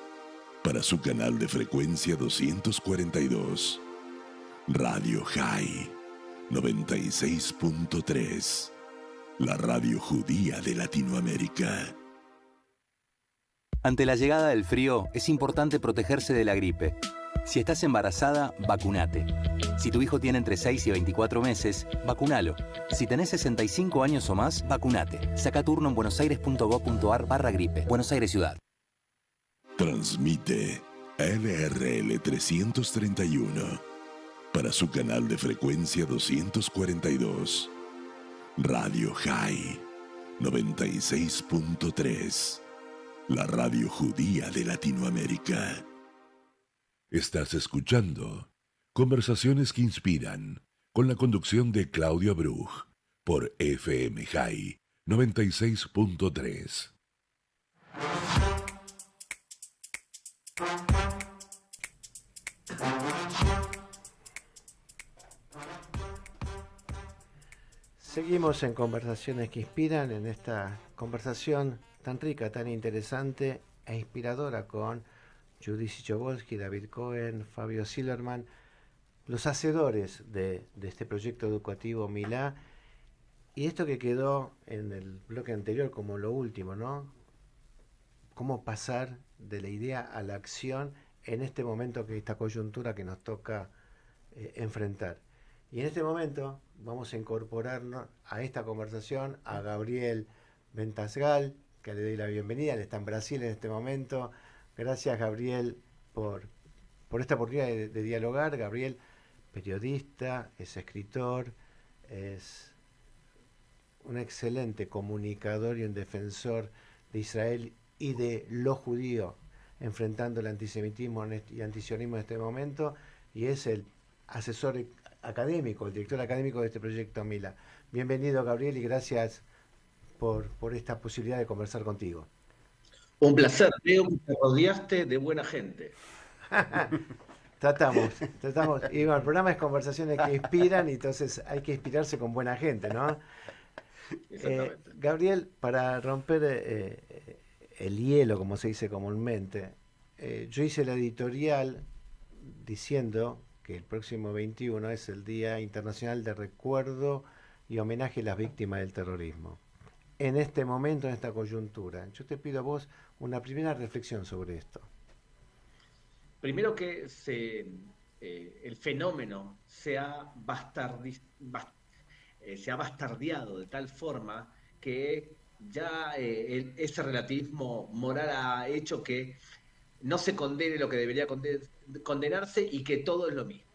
para su canal de frecuencia 242. Radio High 96.3, la radio judía de Latinoamérica. Ante la llegada del frío, es importante protegerse de la gripe. Si estás embarazada, vacunate. Si tu hijo tiene entre 6 y 24 meses, vacunalo. Si tenés 65 años o más, vacunate. Saca turno en buenosaires.gov.ar/gripe. Buenos Aires Ciudad. Transmite LRL 331 para su canal de frecuencia 242. Radio High 96.3, la radio judía de Latinoamérica. Estás escuchando Conversaciones que Inspiran, con la conducción de Claudio Bruch, por FM High 96.3. Seguimos en Conversaciones que Inspiran, en esta conversación tan rica, tan interesante e inspiradora con Judith Sichobolsky, David Cohen, Fabio Silverman, los hacedores de este proyecto educativo Milá, y esto que quedó en el bloque anterior como lo último, ¿no? Cómo pasar de la idea a la acción en este momento, que esta coyuntura que nos toca enfrentar. Y en este momento vamos a incorporarnos a esta conversación a Gabriel Ventasgal, que le doy la bienvenida. Él está en Brasil en este momento. Gracias, Gabriel, por esta oportunidad de dialogar. Gabriel, periodista, es escritor, es un excelente comunicador y un defensor de Israel y de lo judío, enfrentando el antisemitismo y antisionismo en este momento, y es el asesor académico, el director académico de este proyecto Milá. Bienvenido, Gabriel, y gracias por esta posibilidad de conversar contigo. Un placer, veo que te rodeaste de buena gente. Tratamos. Y bueno, el programa es conversaciones que inspiran, y entonces hay que inspirarse con buena gente, ¿no? Gabriel, para romper el hielo, como se dice comúnmente, yo hice la editorial diciendo que el próximo 21 es el Día Internacional de Recuerdo y Homenaje a las Víctimas del Terrorismo. En este momento, en esta coyuntura, yo te pido a vos una primera reflexión sobre esto. Primero que el fenómeno se ha bastardeado de tal forma que ya ese relativismo moral ha hecho que no se condene lo que debería condenarse y que todo es lo mismo.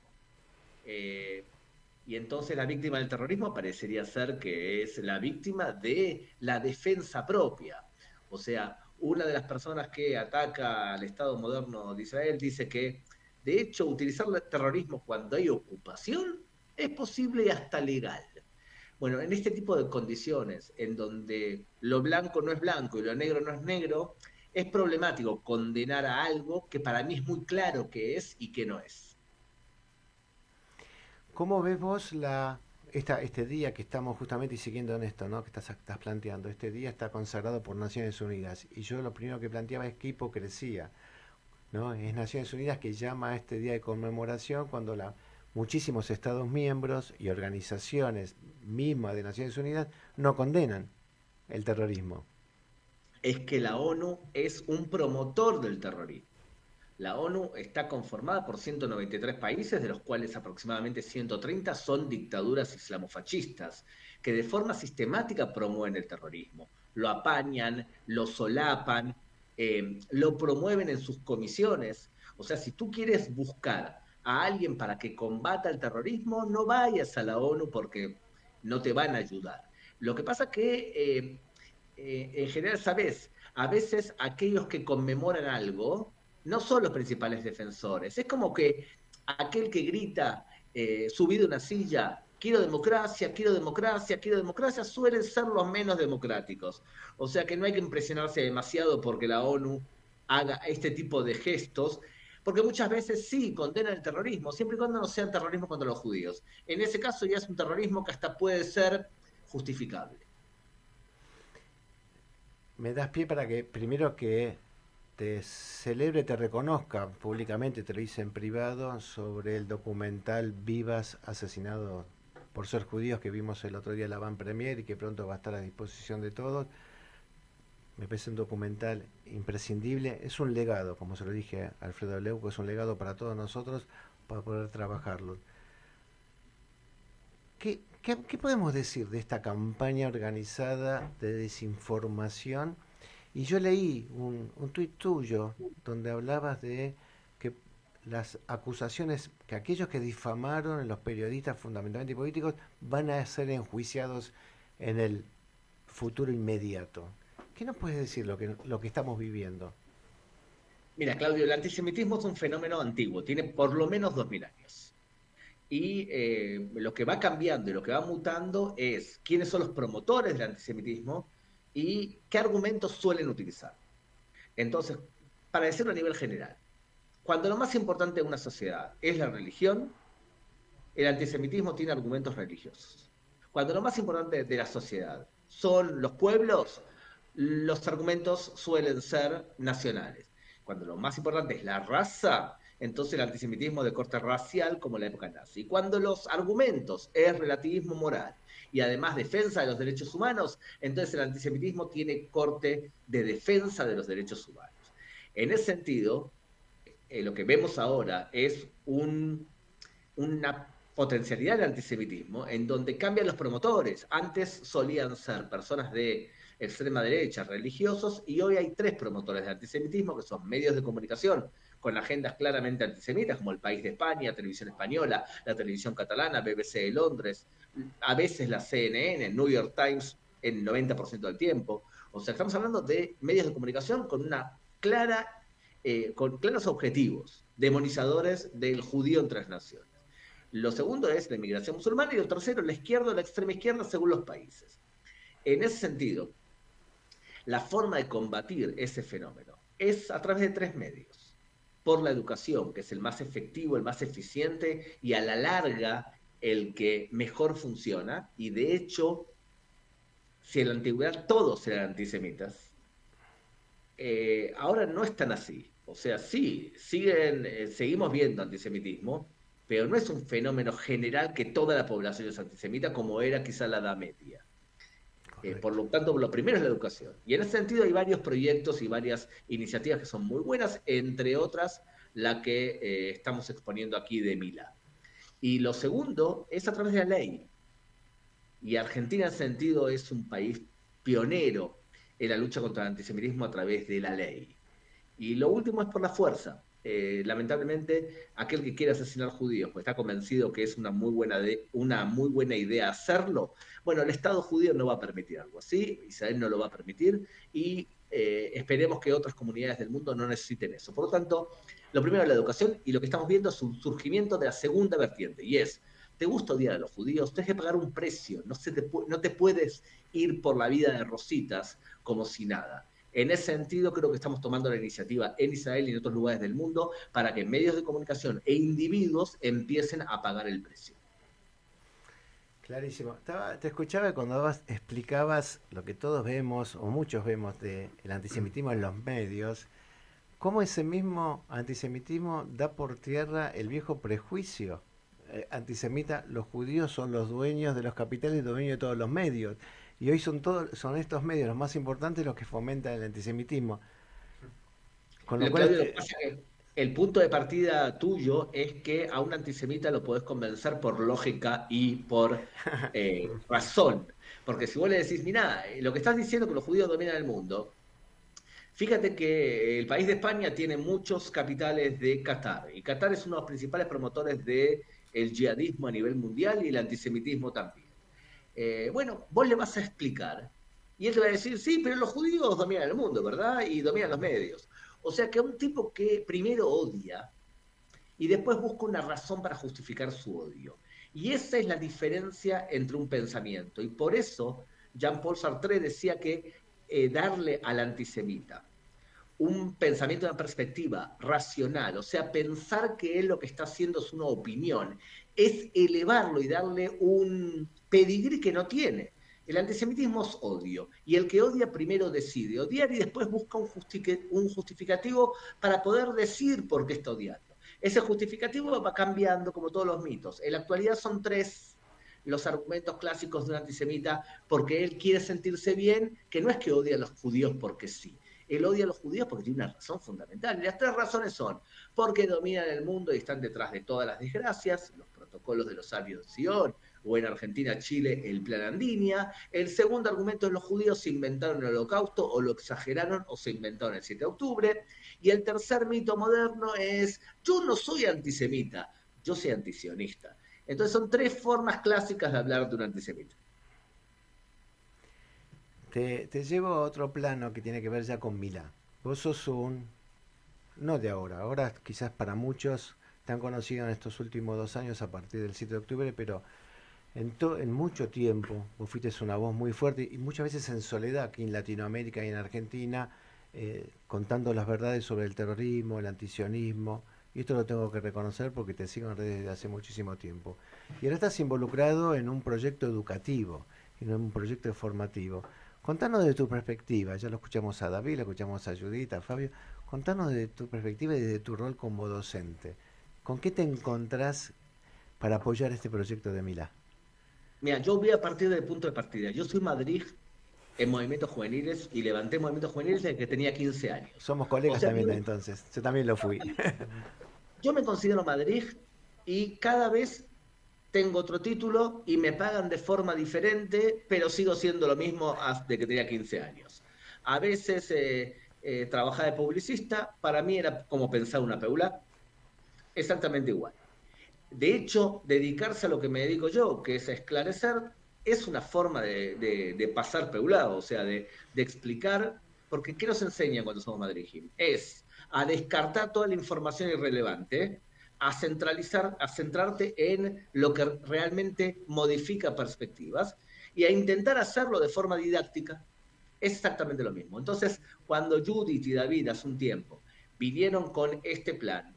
Y entonces la víctima del terrorismo parecería ser que es la víctima de la defensa propia. O sea, una de las personas que ataca al Estado moderno de Israel dice que, de hecho, utilizar el terrorismo cuando hay ocupación es posible y hasta legal. Bueno, en este tipo de condiciones, en donde lo blanco no es blanco y lo negro no es negro, es problemático condenar a algo que para mí es muy claro que es y que no es. ¿Cómo ves vos este día que estamos justamente siguiendo en esto, ¿no? Que estás planteando? Este día está consagrado por Naciones Unidas, y yo lo primero que planteaba es qué hipocresía, ¿no? Es Naciones Unidas que llama a este día de conmemoración cuando muchísimos Estados miembros y organizaciones mismas de Naciones Unidas no condenan el terrorismo. Es que la ONU es un promotor del terrorismo. La ONU está conformada por 193 países, de los cuales aproximadamente 130 son dictaduras islamofascistas, que de forma sistemática promueven el terrorismo. Lo apañan, lo solapan, lo promueven en sus comisiones. O sea, si tú quieres buscar a alguien para que combata el terrorismo, no vayas a la ONU porque no te van a ayudar. Lo que pasa es que, en general, ¿sabes? A veces aquellos que conmemoran algo no son los principales defensores. Es como que aquel que grita, subido a una silla, quiero democracia, quiero democracia, quiero democracia, suelen ser los menos democráticos. O sea que no hay que impresionarse demasiado porque la ONU haga este tipo de gestos, porque muchas veces sí condenan el terrorismo, siempre y cuando no sea terrorismo contra los judíos. En ese caso ya es un terrorismo que hasta puede ser justificable. Me das pie para que, primero, que te celebre, te reconozca públicamente, te lo hice en privado, sobre el documental Vivas, asesinados por ser judíos, que vimos el otro día en la Van Premier y que pronto va a estar a disposición de todos. Me parece un documental imprescindible, es un legado, como se lo dije a Alfredo Leuco, es un legado para todos nosotros para poder trabajarlo. ¿Qué podemos decir de esta campaña organizada de desinformación? Y yo leí un tuit tuyo donde hablabas de que las acusaciones, que aquellos que difamaron en los periodistas fundamentalmente políticos van a ser enjuiciados en el futuro inmediato. ¿Qué nos puedes decir lo que estamos viviendo? Mira, Claudio, el antisemitismo es un fenómeno antiguo, tiene por lo menos 2000 años. Y lo que va cambiando y lo que va mutando es quiénes son los promotores del antisemitismo y qué argumentos suelen utilizar. Entonces, para decirlo a nivel general, cuando lo más importante de una sociedad es la religión, el antisemitismo tiene argumentos religiosos. Cuando lo más importante de la sociedad son los pueblos, los argumentos suelen ser nacionales. Cuando lo más importante es la raza, entonces el antisemitismo de corte racial como la época nazi. Y cuando los argumentos es relativismo moral y además defensa de los derechos humanos, entonces el antisemitismo tiene corte de defensa de los derechos humanos. En ese sentido, lo que vemos ahora es una potencialidad del antisemitismo en donde cambian los promotores. Antes solían ser personas de extrema derecha, religiosos, y hoy hay 3 promotores del antisemitismo, que son medios de comunicación con agendas claramente antisemitas, como El País de España, Televisión Española, la Televisión Catalana, BBC de Londres, a veces la CNN, New York Times, en 90% del tiempo. O sea, estamos hablando de medios de comunicación con con claros objetivos, demonizadores del judío en 3 naciones. Lo segundo es la inmigración musulmana y lo tercero, la izquierda o la extrema izquierda según los países. En ese sentido, la forma de combatir ese fenómeno es a través de 3 medios. Por la educación, que es el más efectivo, el más eficiente y a la larga el que mejor funciona. Y de hecho, si en la antigüedad todos eran antisemitas, ahora no es tan así. O sea, sí, seguimos viendo antisemitismo, pero no es un fenómeno general que toda la población es antisemita como era quizá la Edad Media. Por lo tanto, lo primero es la educación. Y en ese sentido hay varios proyectos y varias iniciativas que son muy buenas, entre otras la que estamos exponiendo aquí de Milá. Y lo segundo es a través de la ley. Y Argentina en ese sentido es un país pionero en la lucha contra el antisemitismo a través de la ley. Y lo último es por la fuerza. Lamentablemente, aquel que quiere asesinar judíos, pues está convencido que es una muy buena idea hacerlo, bueno, el Estado judío no va a permitir algo así, Israel no lo va a permitir, y esperemos que otras comunidades del mundo no necesiten eso. Por lo tanto, lo primero es la educación, y lo que estamos viendo es un surgimiento de la segunda vertiente, y es, ¿te gusta odiar a los judíos? Tienes que pagar un precio, no te puedes ir por la vida de rositas como si nada. En ese sentido, creo que estamos tomando la iniciativa en Israel y en otros lugares del mundo para que medios de comunicación e individuos empiecen a pagar el precio. Clarísimo. Te escuchaba cuando explicabas lo que todos vemos, o muchos vemos, del antisemitismo en los medios, cómo ese mismo antisemitismo da por tierra el viejo prejuicio antisemita: los judíos son los dueños de los capitales y dueños de todos los medios. Y hoy son estos medios los más importantes los que fomentan el antisemitismo. Con lo cual, Claudio, lo que pasa es que el punto de partida tuyo es que a un antisemita lo podés convencer por lógica y por razón. Porque si vos le decís, mirá, lo que estás diciendo que los judíos dominan el mundo, fíjate que el país de España tiene muchos capitales de Qatar, y Qatar es uno de los principales promotores del yihadismo a nivel mundial y el antisemitismo también. Bueno, vos le vas a explicar y él te va a decir, sí, pero los judíos dominan el mundo, ¿verdad? Y dominan los medios. O sea que un tipo que primero odia y después busca una razón para justificar su odio. Y esa es la diferencia entre un pensamiento. Y por eso Jean-Paul Sartre decía que darle al antisemita un pensamiento, una perspectiva racional, o sea, pensar que él lo que está haciendo es una opinión, es elevarlo y darle un pedigrí que no tiene. El antisemitismo es odio, y el que odia primero decide odiar y después busca un justificativo para poder decir por qué está odiando. Ese justificativo va cambiando como todos los mitos. En la actualidad son 3 los argumentos clásicos de un antisemita porque él quiere sentirse bien, que no es que odia a los judíos porque sí. Él odia a los judíos porque tiene una razón fundamental. Y las 3 razones son porque dominan el mundo y están detrás de todas las desgracias, los protocolos de los sabios de Sion, o en Argentina, Chile, el Plan Andinia. El segundo argumento es los judíos se inventaron el holocausto, o lo exageraron, o se inventaron el 7 de octubre. Y el tercer mito moderno es, yo no soy antisemita, yo soy antisionista. Entonces son 3 formas clásicas de hablar de un antisemita. te llevo a otro plano que tiene que ver ya con Milá. Vos sos no de ahora quizás para muchos tan conocido en estos últimos 2 años a partir del 7 de octubre, pero en mucho tiempo vos fuiste una voz muy fuerte y muchas veces en soledad aquí en Latinoamérica y en Argentina, contando las verdades sobre el terrorismo, el antisionismo, y esto lo tengo que reconocer porque te sigo en redes desde hace muchísimo tiempo. Y ahora estás involucrado en un proyecto educativo, en un proyecto formativo. Contanos de tu perspectiva, ya lo escuchamos a David, lo escuchamos a Judith, a Fabio. Contanos de tu perspectiva y de tu rol como docente. ¿Con qué te encontrás para apoyar este proyecto de Milá? Mira, yo voy a partir del punto de partida. Yo soy Madrid en movimientos juveniles y levanté movimientos juveniles desde que tenía 15 años. Somos O colegas sea, también entonces, yo también lo fui. yo me considero Madrid y cada vez tengo otro título y me pagan de forma diferente, pero sigo siendo lo mismo desde que tenía 15 años. A veces trabajar de publicista, para mí era como pensar una peula, exactamente igual. De hecho, dedicarse a lo que me dedico yo, que es a esclarecer, es una forma de pasar peulado, o sea, de explicar, porque ¿qué nos enseñan cuando somos Madrid Gym? Es a descartar toda la información irrelevante, a centralizar, a centrarte en lo que realmente modifica perspectivas y a intentar hacerlo de forma didáctica. Es exactamente lo mismo. Entonces, cuando Judith y David hace un tiempo vinieron con este plan,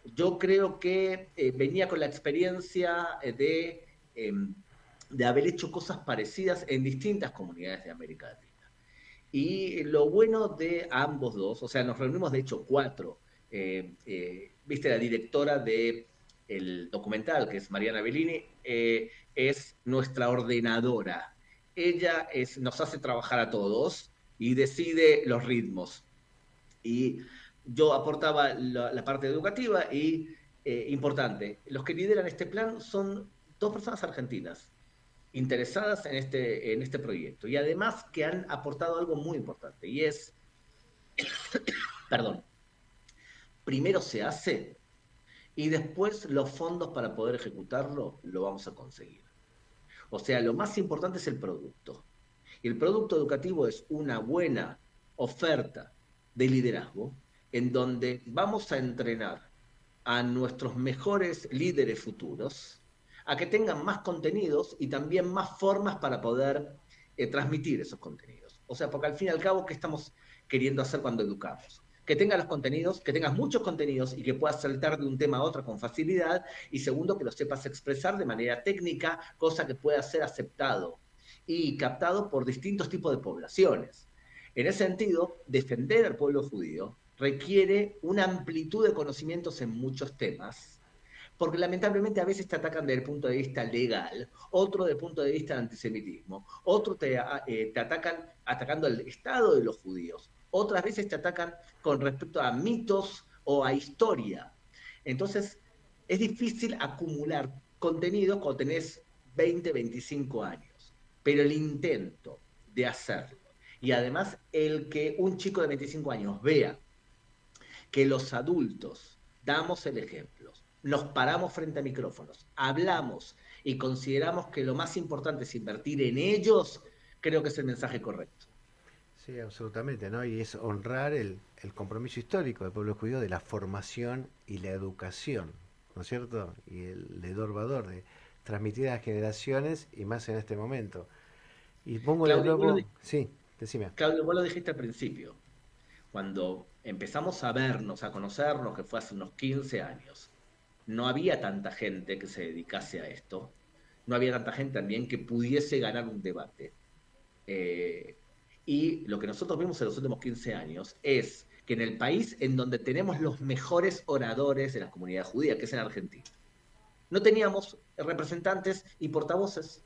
yo creo que venía con la experiencia de haber hecho cosas parecidas en distintas comunidades de América Latina. Y lo bueno de ambos dos, o sea, nos reunimos de hecho 4. Viste, la directora del documental, que es Mariana Bellini, es nuestra ordenadora. Ella nos hace trabajar a todos y decide los ritmos. Y yo aportaba la parte educativa y, importante, los que lideran este plan son 2 personas argentinas interesadas en este proyecto y además que han aportado algo muy importante y es, perdón, primero se hace y después los fondos para poder ejecutarlo lo vamos a conseguir. O sea, lo más importante es el producto. Y el producto educativo es una buena oferta de liderazgo en donde vamos a entrenar a nuestros mejores líderes futuros a que tengan más contenidos y también más formas para poder transmitir esos contenidos. O sea, porque al fin y al cabo, ¿qué estamos queriendo hacer cuando educamos? Que tengas los contenidos, que tengas muchos contenidos y que puedas saltar de un tema a otro con facilidad. Y segundo, que lo sepas expresar de manera técnica, cosa que pueda ser aceptado y captado por distintos tipos de poblaciones. En ese sentido, defender al pueblo judío requiere una amplitud de conocimientos en muchos temas, porque lamentablemente a veces te atacan desde el punto de vista legal, otro desde el punto de vista del antisemitismo, otro te atacan atacando al Estado de los judíos, otras veces te atacan con respecto a mitos o a historia. Entonces, es difícil acumular contenido cuando tenés 20, 25 años, pero el intento de hacerlo, y además el que un chico de 25 años vea que los adultos damos el ejemplo, nos paramos frente a micrófonos, hablamos y consideramos que lo más importante es invertir en ellos, creo que es el mensaje correcto. Sí, absolutamente, ¿no? Y es honrar el compromiso histórico del pueblo judío de la formación y la educación, ¿no es cierto? Y el de Dorvador, de transmitir a las generaciones y más en este momento. Y pongo Claudio, de nuevo... Sí, decime. Claudio, vos lo dijiste al principio, cuando empezamos a vernos, a conocernos, que fue hace unos 15 años, no había tanta gente que se dedicase a esto, no había tanta gente también que pudiese ganar un debate. Y lo que nosotros vimos en los últimos 15 años es que en el país en donde tenemos los mejores oradores de la comunidad judía, que es en Argentina, no teníamos representantes y portavoces.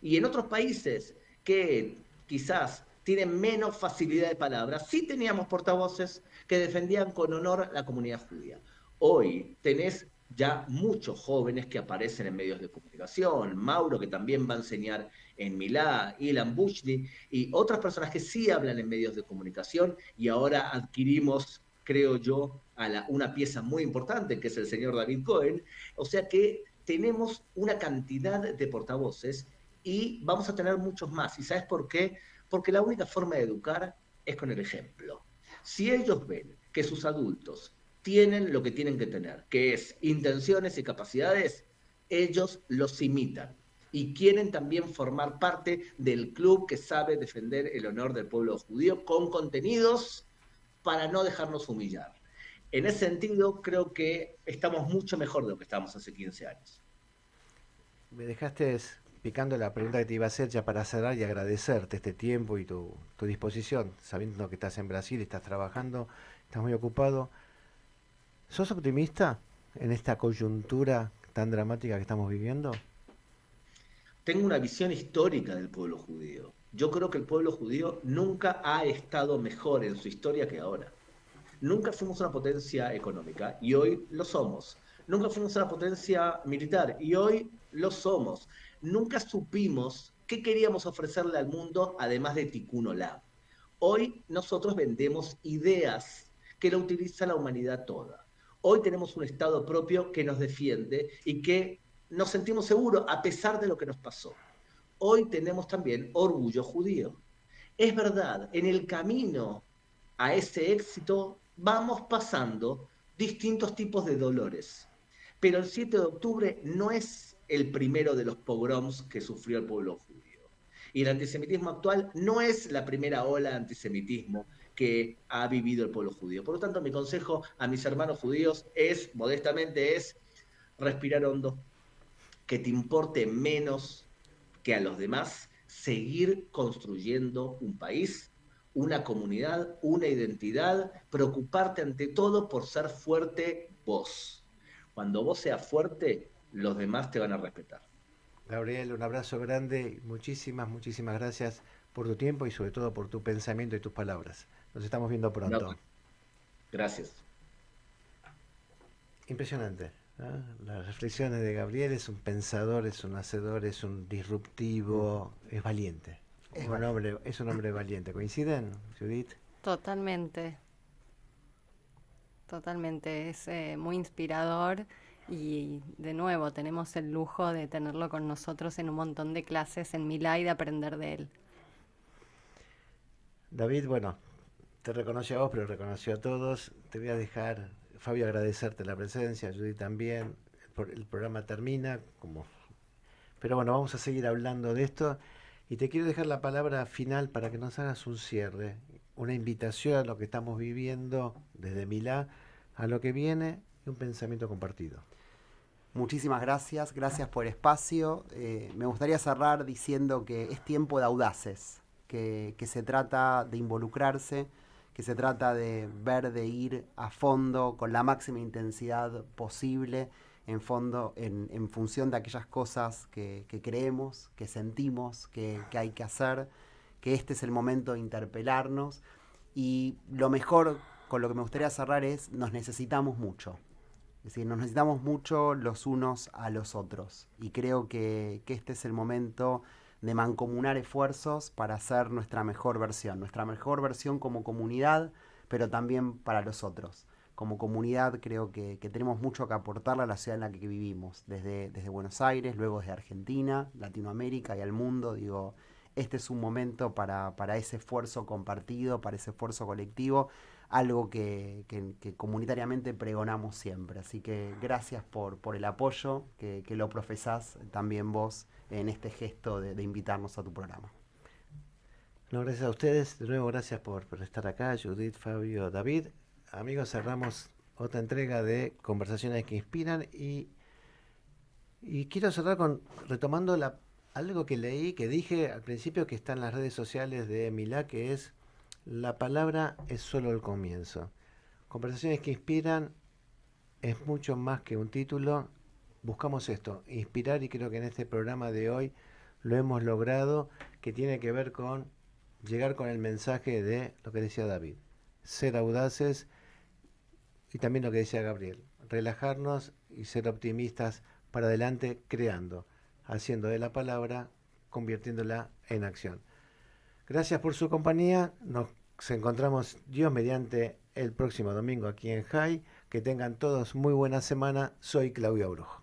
Y en otros países que quizás tienen menos facilidad de palabra, sí teníamos portavoces que defendían con honor a la comunidad judía. Hoy tenés ya muchos jóvenes que aparecen en medios de comunicación, Mauro, que también va a enseñar en Milá, Ilan Bushdi, y otras personas que sí hablan en medios de comunicación, y ahora adquirimos, creo yo, una pieza muy importante, que es el señor David Cohen. O sea que tenemos una cantidad de portavoces y vamos a tener muchos más. ¿Y sabes por qué? Porque la única forma de educar es con el ejemplo. Si ellos ven que sus adultos tienen lo que tienen que tener, que es intenciones y capacidades, ellos los imitan y quieren también formar parte del club que sabe defender el honor del pueblo judío con contenidos para no dejarnos humillar. En ese sentido, creo que estamos mucho mejor de lo que estábamos hace 15 años. Me dejaste picando la pregunta que te iba a hacer ya para cerrar y agradecerte este tiempo y tu disposición, sabiendo que estás en Brasil, estás trabajando, estás muy ocupado. ¿Sos optimista en esta coyuntura tan dramática que estamos viviendo? Tengo una visión histórica del pueblo judío. Yo creo que el pueblo judío nunca ha estado mejor en su historia que ahora. Nunca fuimos una potencia económica y hoy lo somos. Nunca fuimos una potencia militar y hoy lo somos. Nunca supimos qué queríamos ofrecerle al mundo además de Tikkun Olam. Hoy nosotros vendemos ideas que lo utiliza la humanidad toda. Hoy tenemos un Estado propio que nos defiende y que nos sentimos seguros a pesar de lo que nos pasó. Hoy tenemos también orgullo judío. Es verdad, en el camino a ese éxito vamos pasando distintos tipos de dolores. Pero el 7 de octubre no es el primero de los pogroms que sufrió el pueblo judío. Y el antisemitismo actual no es la primera ola de antisemitismo que ha vivido el pueblo judío. Por lo tanto, mi consejo a mis hermanos judíos es, modestamente, es respirar hondo, que te importe menos que a los demás seguir construyendo un país, una comunidad, una identidad, preocuparte ante todo por ser fuerte vos. Cuando vos seas fuerte, los demás te van a respetar. Gabriel, un abrazo grande, muchísimas gracias por tu tiempo y sobre todo por tu pensamiento y tus palabras. Nos estamos viendo pronto. No, gracias. Impresionante, ¿no? Las reflexiones de Gabriel. Es un pensador, es un hacedor, es un disruptivo, es valiente. Es un hombre valiente. ¿Coinciden, Judith? Totalmente. Totalmente. Es muy inspirador y de nuevo tenemos el lujo de tenerlo con nosotros en un montón de clases en Milá y de aprender de él. David, bueno, te reconoció a vos, pero reconoció a todos. Te voy a dejar, Fabio, agradecerte la presencia, Judith también. El programa termina, pero bueno, vamos a seguir hablando de esto. Y te quiero dejar la palabra final para que nos hagas un cierre, una invitación a lo que estamos viviendo desde Milá, a lo que viene y un pensamiento compartido. Muchísimas gracias por el espacio. Me gustaría cerrar diciendo que es tiempo de audaces, que se trata de involucrarse, que se trata de ir a fondo con la máxima intensidad posible, en función de aquellas cosas que creemos, que sentimos, que hay que hacer, que este es el momento de interpelarnos. Y lo mejor, con lo que me gustaría cerrar, es nos necesitamos mucho. Es decir, nos necesitamos mucho los unos a los otros. Y creo que este es el momento de mancomunar esfuerzos para hacer nuestra mejor versión como comunidad, pero también para los otros. Como comunidad creo que tenemos mucho que aportarle a la ciudad en la que vivimos, desde Buenos Aires, luego desde Argentina, Latinoamérica y al mundo. Digo, este es un momento para ese esfuerzo compartido, para ese esfuerzo colectivo, algo que comunitariamente pregonamos siempre. Así que gracias por el apoyo que lo profesás también vos en este gesto de invitarnos a tu programa. No, gracias a ustedes, de nuevo gracias por estar acá, Judith, Fabio, David. Amigos, cerramos otra entrega de Conversaciones que Inspiran y quiero cerrar retomando algo que leí, que dije al principio, que está en las redes sociales de Milá, que es: la palabra es solo el comienzo. Conversaciones que Inspiran es mucho más que un título. Buscamos esto, inspirar, y creo que en este programa de hoy lo hemos logrado, que tiene que ver con llegar con el mensaje de lo que decía David, ser audaces, y también lo que decía Gabriel, relajarnos y ser optimistas para adelante, creando, haciendo de la palabra, convirtiéndola en acción. Gracias por su compañía. Nos encontramos, Dios mediante, el próximo domingo aquí en Jai. Que tengan todos muy buena semana. Soy Claudio Abrujo.